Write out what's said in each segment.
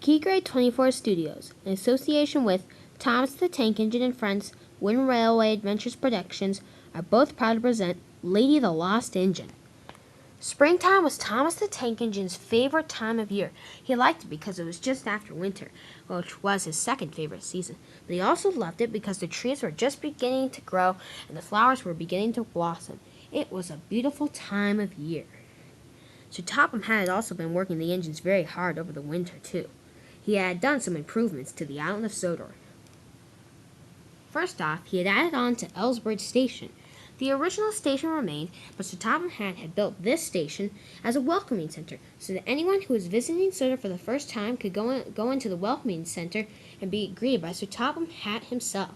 Key Grade 24 Studios, in association with Thomas the Tank Engine and Friends, Wooden Railway Adventures Productions, are both proud to present Lady the Lost Engine. Springtime was Thomas the Tank Engine's favorite time of year. He liked it because it was just after winter, which was his second favorite season. But he also loved it because the trees were just beginning to grow and the flowers were beginning to blossom. It was a beautiful time of year. Sir Topham had also been working the engines very hard over the winter, too. He had done some improvements to the island of Sodor. First off, he had added on to Ellsbridge Station. The original station remained, but Sir Topham had built this station as a welcoming center, so that anyone who was visiting Sodor for the first time could go into the welcoming center and be greeted by Sir Topham Hatt himself.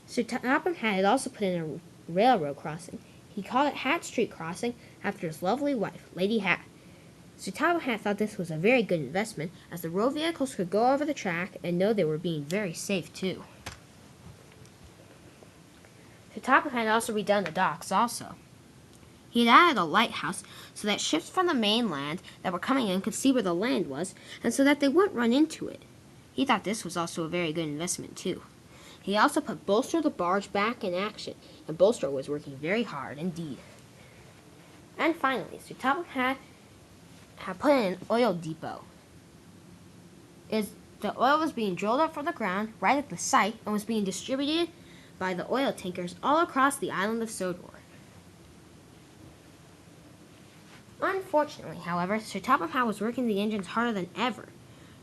Sir Topham Hatt had also put in a railroad crossing. He called it Hat Street Crossing after his lovely wife, Lady Hatt. Sir Topham Hatt thought this was a very good investment, as the road vehicles could go over the track and know they were being very safe, too. Sir Topham had also redone the docks also. He had added a lighthouse so that ships from the mainland that were coming in could see where the land was, and so that they wouldn't run into it. He thought this was also a very good investment, too. He also put Bolster the barge back in action, and Bolster was working very hard indeed. And finally, Sir Topham had put in an oil depot. The oil was being drilled up from the ground right at the site and was being distributed by the oil tankers all across the island of Sodor. Unfortunately, however, Sir Topham Hatt was working the engines harder than ever.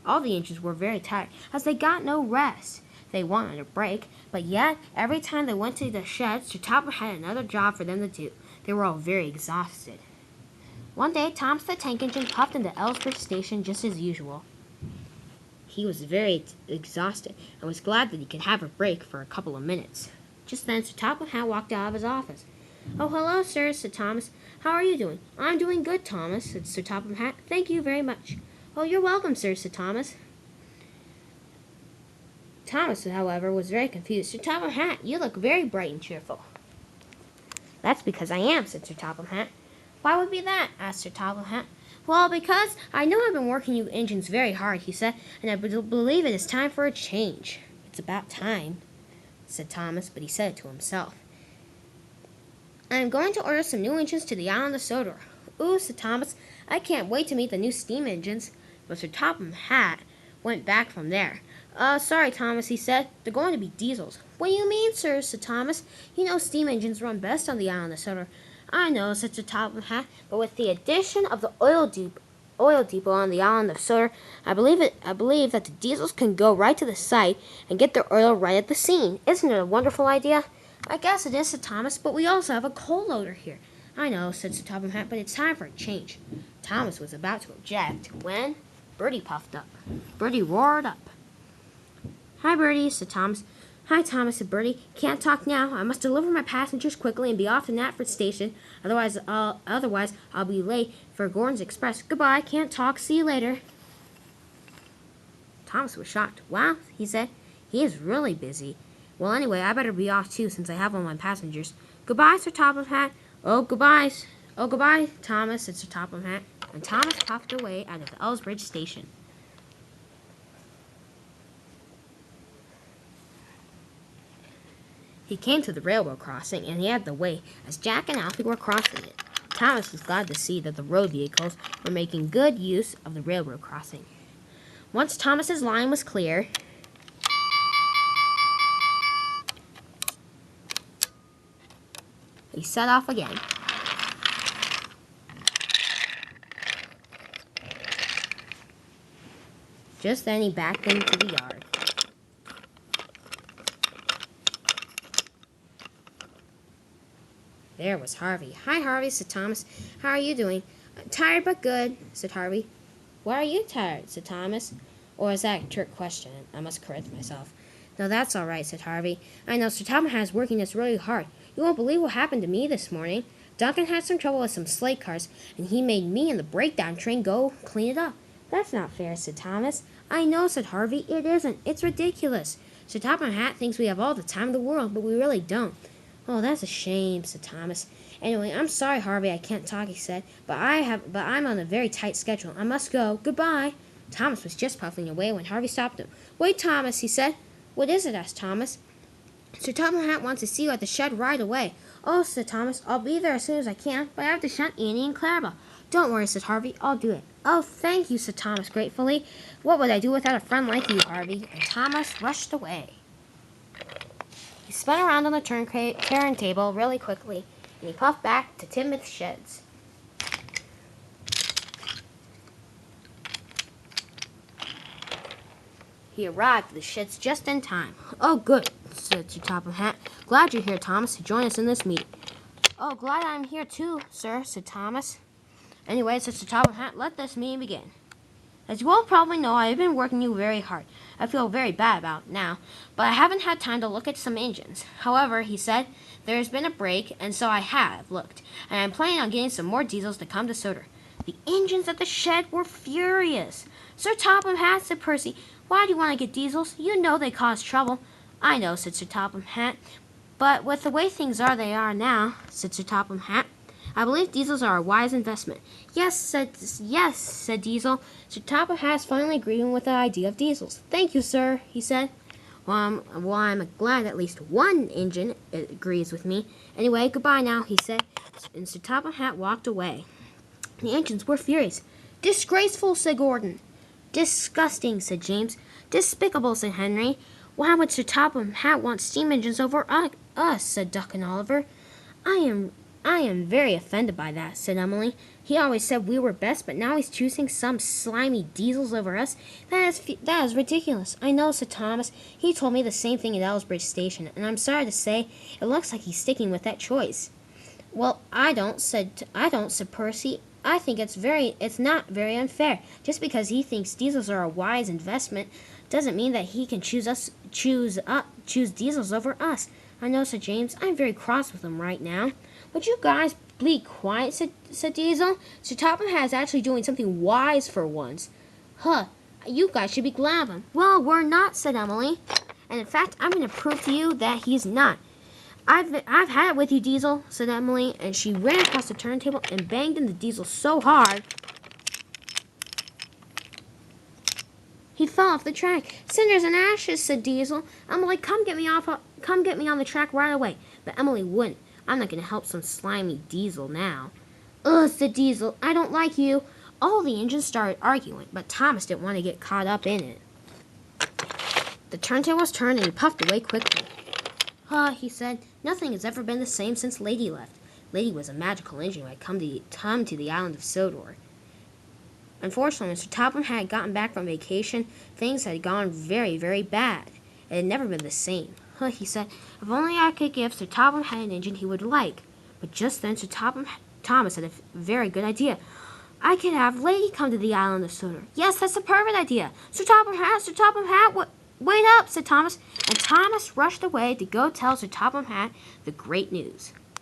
All the engines were very tired, as they got no rest. They wanted a break, but yet, every time they went to the shed, Sir Topham had another job for them to do. They were all very exhausted. One day, Thomas the Tank Engine puffed into Ellsbridge Station just as usual. He was very exhausted and was glad that he could have a break for a couple of minutes. Just then, Sir Topham Hatt walked out of his office. "Oh, hello, sir," said Thomas. "How are you doing?" "I'm doing good, Thomas," said Sir Topham Hatt. "Thank you very much." "Oh, you're welcome, sir," said Thomas. Thomas, however, was very confused. "Sir Topham Hatt, you look very bright and cheerful." "That's because I am," said Sir Topham Hatt. "Why would be that?" asked Sir Topham Hatt. "Well, because I know I've been working you engines very hard," he said, "and I believe it is time for a change." "It's about time," said Thomas, but he said it to himself. "I am going to order some new engines to the island of Sodor." "Ooh," said Thomas, "I can't wait to meet the new steam engines." But Sir Topham Hatt went back from there. Sorry, Thomas," he said. "They're going to be diesels." "What do you mean, sir?" said Thomas. "You know steam engines run best on the island of Sodor." "I know," said Sir Topham Hatt, "but with the addition of the oil depot on the island of Sodor, I believe that the diesels can go right to the site and get their oil right at the scene. Isn't it a wonderful idea?" "I guess it is," said Thomas, "but we also have a coal loader here." "I know," said Sir Topham Hatt, "but it's time for a change." Thomas was about to object when Bertie puffed up. Bertie roared up. "Hi, Bertie," said Thomas. "Hi, Thomas," said Bertie. "Can't talk now. I must deliver my passengers quickly and be off to Knapford Station. Otherwise I'll be late for Gordon's Express. Goodbye. Can't talk. See you later." Thomas was shocked. "Wow," he said. "He is really busy. Well, anyway, I better be off too, since I have all my passengers. Goodbye, Sir Topham Hatt." "Oh, goodbye, Thomas," said Sir Topham Hatt, and Thomas puffed away out of the Ellsbridge Station. He came to the railroad crossing, and he had to wait as Jack and Alfie were crossing it. Thomas was glad to see that the road vehicles were making good use of the railroad crossing. Once Thomas's line was clear, he set off again. Just then he backed into the yard. There was Harvey. "Hi, Harvey," said Thomas. "How are you doing?" "Tired but good," said Harvey. "Why are you tired?" said Thomas. Or is that a trick question? I must correct myself. "No, that's all right," said Harvey. "I know Sir Topham Hatt is working us really hard. You won't believe what happened to me this morning. Duncan had some trouble with some slate cars, and he made me and the breakdown train go clean it up." "That's not fair," said Thomas. "I know," said Harvey. "It isn't. It's ridiculous. Sir Topham Hatt thinks we have all the time in the world, but we really don't." "Oh, that's a shame," said Thomas. "Anyway, I'm sorry, Harvey, I can't talk," he said, but I'm on a very tight schedule. I must go. Goodbye." Thomas was just puffing away when Harvey stopped him. "Wait, Thomas," he said. "What is it?" asked Thomas. "Sir Topham Hatt wants to see you at the shed right away." "Oh," said Thomas, "I'll be there as soon as I can, but I have to shunt Annie and Clarabelle." "Don't worry," said Harvey. "I'll do it." "Oh, thank you," said Thomas gratefully. "What would I do without a friend like you, Harvey?" And Thomas rushed away. He spun around on the turntable really quickly, and he puffed back to Timothy's sheds. He arrived at the sheds just in time. "Oh, good," said Sir Topham Hatt. "Glad you're here, Thomas, to join us in this meeting." "Oh, glad I'm here too, sir," said Thomas. "Anyway," said Sir Topham Hatt, "let this meeting begin. As you all probably know, I have been working you very hard. I feel very bad about it now, but I haven't had time to look at some engines. However," he said, "there has been a break, and so I have looked, and I'm planning on getting some more diesels to come to Soder." The engines at the shed were furious. "Sir Topham Hatt," said Percy, "why do you want to get diesels? You know they cause trouble." "I know," said Sir Topham Hatt, "but with the way things are they are now," said Sir Topham Hatt. "I believe diesels are a wise investment." Yes, said Diesel. Sir Topham Hatt is finally agreeing with the idea of diesels. "Thank you, sir," he said. Well, I'm glad at least one engine agrees with me. Anyway, goodbye now," he said, and Sir Topham Hatt walked away. The engines were furious. "Disgraceful," said Gordon. "Disgusting," said James. "Despicable," said Henry. "Why would Sir Topham Hatt want steam engines over us?" said Duck and Oliver. I am very offended by that," said Emily. "He always said we were best, but now he's choosing some slimy diesels over us. That is ridiculous." "I know," said Thomas. "He told me the same thing at Ellsbridge Station, and I'm sorry to say it looks like he's sticking with that choice." "Well, I don't," said Percy. "I think it's not very unfair. Just because he thinks diesels are a wise investment doesn't mean that he can choose diesels over us." "I know," said James. "I'm very cross with him right now." "Would you guys be quiet?" said Diesel. "Sir Topham Hatt is actually doing something wise for once." "Huh, you guys should be glad of him." "Well, we're not," said Emily. "And in fact, I'm going to prove to you that he's not." I've had it with you, Diesel," said Emily, and she ran across the turntable and banged into Diesel so hard he fell off the track. "Cinders and ashes," said Diesel. "Emily, come get me on the track right away." But Emily wouldn't. "I'm not going to help some slimy Diesel now." "Ugh," said Diesel. "I don't like you." All the engines started arguing, but Thomas didn't want to get caught up in it. The turntable was turned and he puffed away quickly. He said, "nothing has ever been the same since Lady left." Lady was a magical engine who had come to the island of Sodor. Unfortunately, when Sir Topham had gotten back from vacation, things had gone very, very bad. It had never been the same. He said, "If only I could give Sir Topham Hatt an engine he would like." But just then Thomas had a very good idea. "I could have Lady come to the island of Sodor." "Yes, that's a perfect idea." Sir Topham Hatt, wait up," said Thomas. And Thomas rushed away to go tell Sir Topham Hatt the great news.